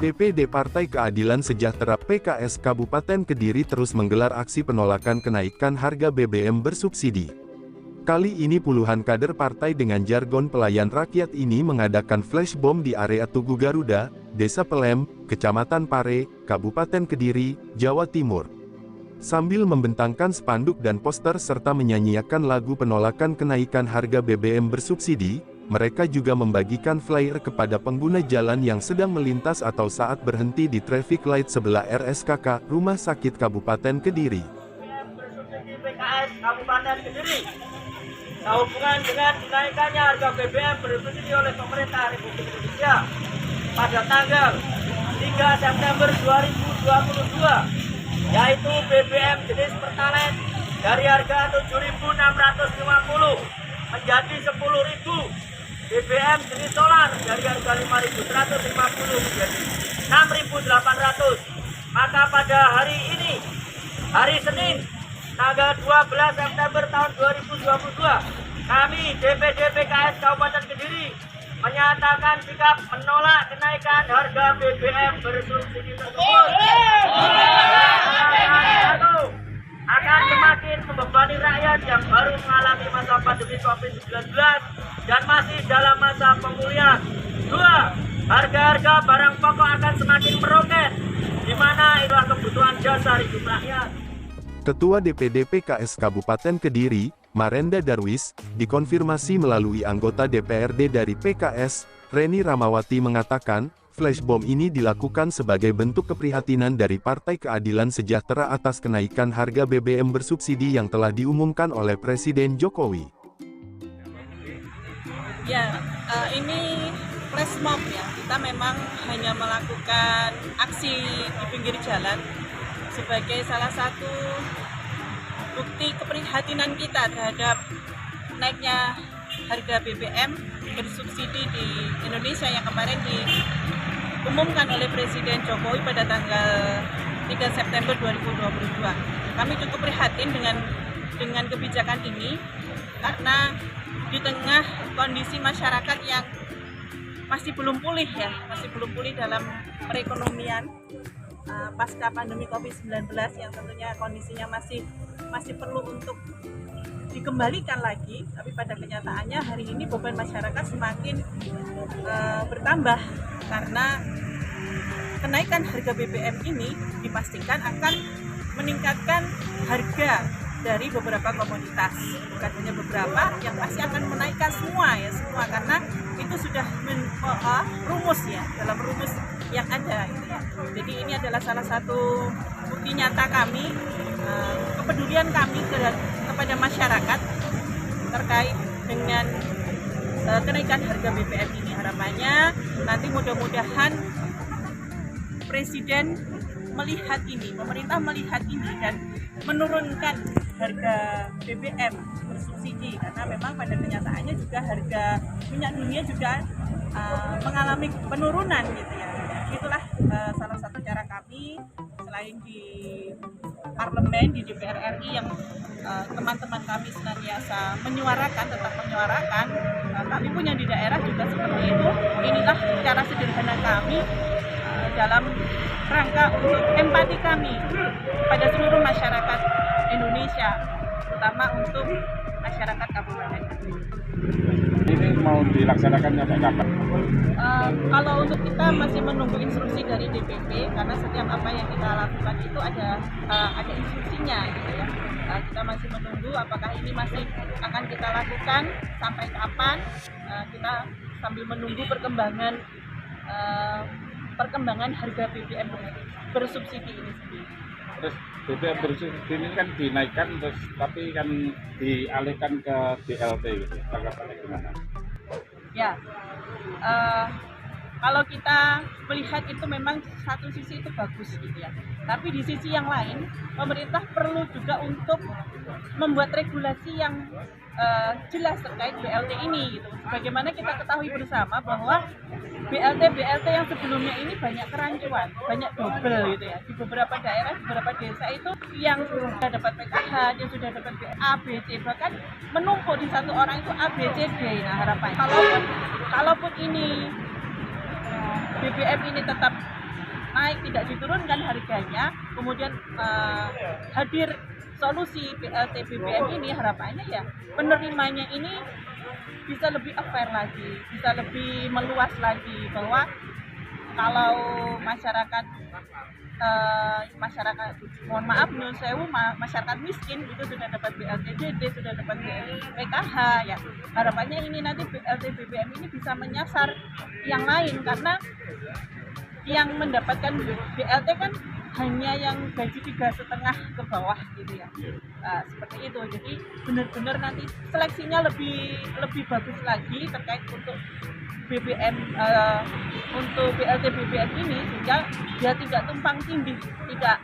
DPD Partai Keadilan Sejahtera PKS Kabupaten Kediri terus menggelar aksi penolakan kenaikan harga BBM bersubsidi. Kali ini puluhan kader partai dengan jargon pelayan rakyat ini mengadakan flash bom di area Tugu Garuda, Desa Pelem, Kecamatan Pare, Kabupaten Kediri, Jawa Timur. Sambil membentangkan spanduk dan poster serta menyanyiakan lagu penolakan kenaikan harga BBM bersubsidi, mereka juga membagikan flyer kepada pengguna jalan yang sedang melintas atau saat berhenti di traffic light sebelah RSKK, Rumah Sakit Kabupaten Kediri. Bersubsidi PKS Kabupaten Kediri. Sehubungan dengan kenaikannya harga BBM bersubsidi oleh pemerintah Republik Indonesia pada tanggal 3 September 2022, yaitu BBM jenis Pertalite dari harga 7.650 menjadi 10.000, BBM jenis solar dari harga 5.150 menjadi 6.800. Maka pada hari ini, hari Senin, tanggal 12 September tahun 2022, kami DPD PKS Kabupaten Kediri menyatakan sikap menolak kenaikan harga BBM bersubsidi tersebut. Akan semakin membebani rakyat yang baru mengalami masa pandemi COVID-19 dan masih dalam masa pemulihan. 2. Harga-harga barang pokok akan semakin meroket, di mana itulah kebutuhan dasar hidup rakyat. Ketua DPD PKS Kabupaten Kediri, Marenda Darwis, dikonfirmasi melalui anggota DPRD dari PKS, Reni Ramawati mengatakan, flash bom ini dilakukan sebagai bentuk keprihatinan dari Partai Keadilan Sejahtera atas kenaikan harga BBM bersubsidi yang telah diumumkan oleh Presiden Jokowi. Ya, ini flash mob ya. Kita memang hanya melakukan aksi di pinggir jalan sebagai salah satu bukti keprihatinan kita terhadap naiknya harga BBM bersubsidi di Indonesia yang kemarin diumumkan oleh Presiden Jokowi pada tanggal 3 September 2022. Kami cukup prihatin dengan kebijakan ini karena di tengah kondisi masyarakat yang masih belum pulih dalam perekonomian pasca pandemi COVID-19 yang tentunya kondisinya masih perlu untuk dikembalikan lagi, tapi pada kenyataannya hari ini beban masyarakat semakin bertambah karena kenaikan harga BBM ini dipastikan akan meningkatkan harga dari beberapa komoditas, bukan hanya beberapa, yang pasti akan menaikkan semua karena itu sudah rumus ya, dalam rumus yang ada gitu ya. Jadi ini adalah salah satu bukti nyata kami, kepedulian kami kepada masyarakat terkait dengan kenaikan harga BBM ini. Harapannya nanti mudah-mudahan Presiden melihat ini, pemerintah melihat ini dan menurunkan harga BBM bersubsidi karena memang pada kenyataannya juga harga minyak dunia juga mengalami penurunan gitu ya. Itulah salah satu cara kami selain di parlemen, di DPR RI yang teman-teman kami senantiasa tetap menyuarakan, kami pun yang di daerah juga seperti itu. Inilah cara sederhana kami dalam rangka untuk empati kami pada seluruh masyarakat Indonesia, terutama untuk masyarakat Kabupaten Kediri. Ini mau dilaksanakannya kapan? Kalau untuk kita masih menunggu instruksi dari DPP, karena setiap apa yang kita lakukan itu ada instruksinya gitu ya. Kita masih menunggu apakah ini masih akan kita lakukan sampai kapan. Kita sambil menunggu perkembangan harga BBM bersubsidi ini sendiri. Terus BBM bersubsidi ini kan dinaikkan tapi kan dialihkan ke BLT gitu. Tanggapannya gimana? Ya, kalau kita melihat itu memang satu sisi itu bagus gitu ya. Tapi di sisi yang lain, pemerintah perlu juga untuk membuat regulasi yang jelas terkait BLT ini gitu. Bagaimana kita ketahui bersama bahwa BLT yang sebelumnya ini banyak kerancuan, banyak double gitu ya. Di beberapa daerah, beberapa desa itu yang sudah dapat PKH, yang sudah dapat A, B, C, bahkan menumpuk di satu orang itu A, B, C, D. Nah harapannya kalaupun ini BBM ini tetap naik, tidak diturunkan harganya, kemudian hadir solusi BLT BBM ini, harapannya ya penerimanya ini bisa lebih aware lagi, bisa lebih meluas lagi, bahwa kalau masyarakat mohon maaf nyun sewu, masyarakat miskin itu sudah dapat BLT DD, sudah dapat PKH ya, harapannya ini nanti BLT BBM ini bisa menyasar yang lain, karena yang mendapatkan BLT kan hanya yang gaji 3,5 ke bawah gitu ya. Seperti itu, jadi benar-benar nanti seleksinya lebih bagus lagi terkait untuk BBM, untuk BLT BBM ini, sehingga dia tidak tumpang tindih, tidak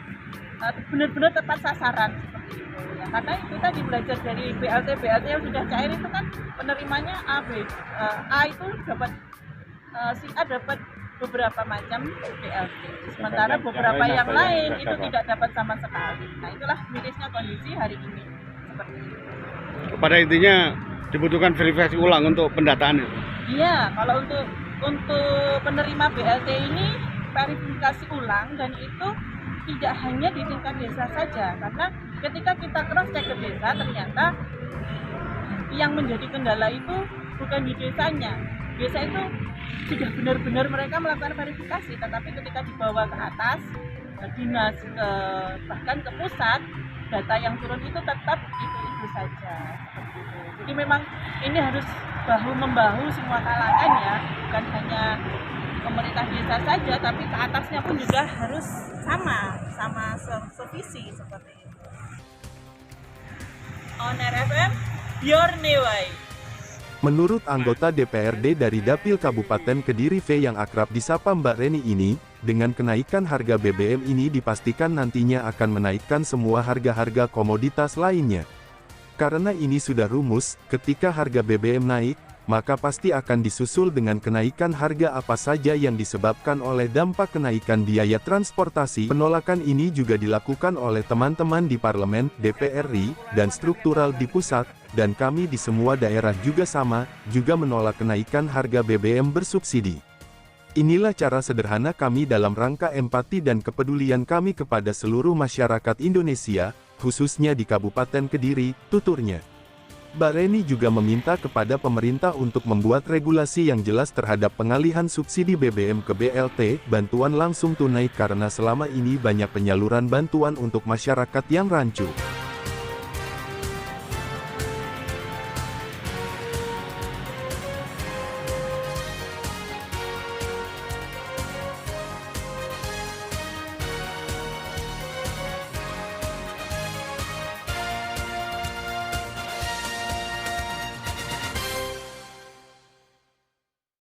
benar-benar tepat sasaran seperti itu ya. Karena itu tadi belajar dari BLT yang sudah cair itu kan penerimanya A itu dapat si A dapat beberapa macam BLT, sementara beberapa yang lain itu tidak dapat sama sekali. Nah, itulah mirisnya kondisi hari ini seperti itu. Pada intinya dibutuhkan verifikasi ulang untuk pendataan itu. Iya, kalau untuk penerima BLT ini verifikasi ulang, dan itu tidak hanya di tingkat desa saja, karena ketika kita cross check ke desa, ternyata yang menjadi kendala itu bukan di desanya. Desa itu sudah benar-benar mereka melakukan verifikasi, tetapi ketika dibawa ke atas dinas, bahkan ke pusat, data yang turun itu tetap itu saja seperti itu. Jadi memang ini harus bahu membahu semua kalangan ya, bukan hanya pemerintah desa saja, tapi ke atasnya pun juga harus sama sevisi seperti itu. On RFM, your new way. Menurut anggota DPRD dari Dapil Kabupaten Kediri V yang akrab disapa Mbak Reni ini, dengan kenaikan harga BBM ini dipastikan nantinya akan menaikkan semua harga-harga komoditas lainnya. Karena ini sudah rumus, ketika harga BBM naik, maka pasti akan disusul dengan kenaikan harga apa saja yang disebabkan oleh dampak kenaikan biaya transportasi. Penolakan ini juga dilakukan oleh teman-teman di Parlemen, DPR RI, dan struktural di pusat, dan kami di semua daerah juga sama, juga menolak kenaikan harga BBM bersubsidi. Inilah cara sederhana kami dalam rangka empati dan kepedulian kami kepada seluruh masyarakat Indonesia, khususnya di Kabupaten Kediri, tuturnya. Mbak Reni juga meminta kepada pemerintah untuk membuat regulasi yang jelas terhadap pengalihan subsidi BBM ke BLT, bantuan langsung tunai, karena selama ini banyak penyaluran bantuan untuk masyarakat yang rancu.